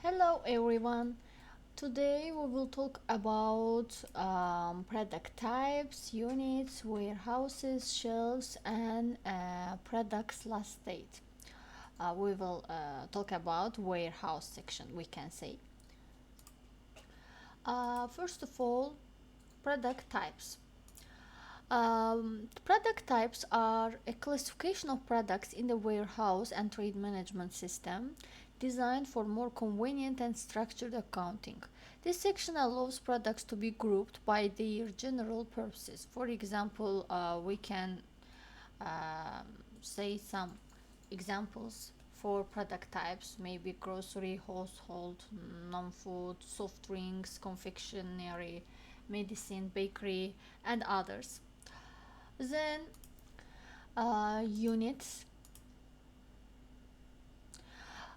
Hello everyone. Today we will talk about product types, units, warehouses, shelves, and products last state. We will talk about warehouse section, we can say. First of all, product types. Product types are a classification of products in the warehouse and trade management system designed for more convenient and structured accounting. This section allows products to be grouped by their general purposes. For example, we can say some examples for product types, maybe grocery, household, non-food, soft drinks, confectionery, medicine, bakery, and others. Then units.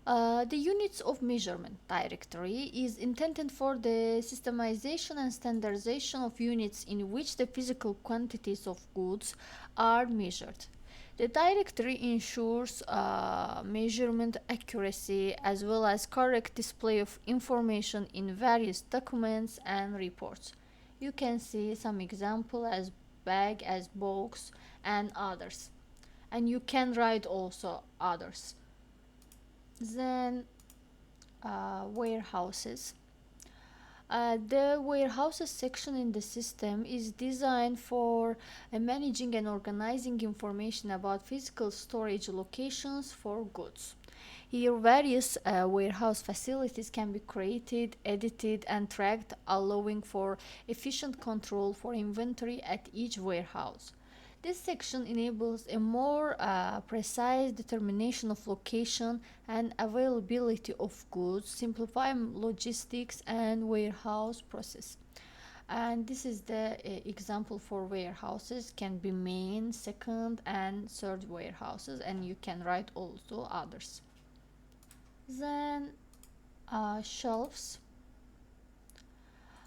The units of measurement directory is intended for the systemization and standardization of units in which the physical quantities of goods are measured. The directory ensures measurement accuracy as well as correct display of information in various documents and reports. You can see some example as bag, as box, and others. And you can write also others. Then warehouses. The warehouses section in the system is designed for managing and organizing information about physical storage locations for goods. Here, various warehouse facilities can be created, edited, and tracked, allowing for efficient control for inventory at each warehouse. This section enables a more precise determination of location and availability of goods, simplifying logistics and warehouse process. And this is the example for warehouses, can be main, second, and third warehouses, and you can write also others. Then shelves.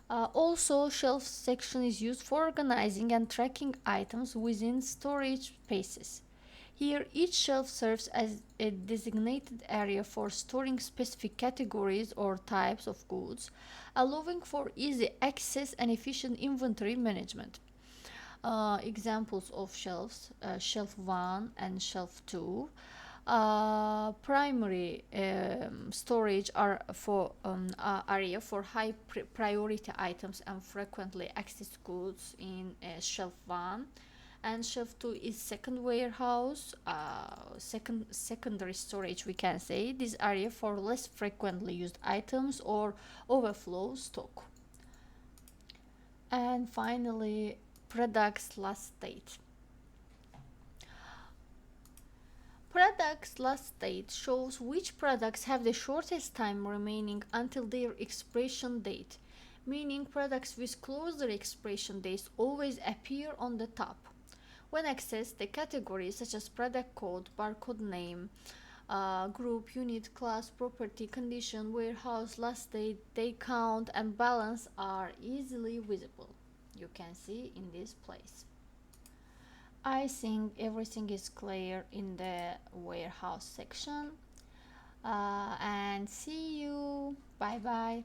Also, shelf section is used for organizing and tracking items within storage spaces. Here, each shelf serves as a designated area for storing specific categories or types of goods, allowing for easy access and efficient inventory management. Examples of shelves, shelf 1 and shelf 2. Primary storage are for area for high priority items and frequently accessed goods in shelf 1, and shelf 2 is second warehouse, secondary storage, we can say. This area for less frequently used items or overflow stock. And finally, products last state. Products last state shows which products have the shortest time remaining until their expiration date, meaning products with closer expiration dates always appear on the top. When accessed, the categories such as product code, barcode name, group, unit, class, property, condition, warehouse, last date, day count, and balance are easily visible. You can see in this place. I think everything is clear in the warehouse section. And see you. Bye bye.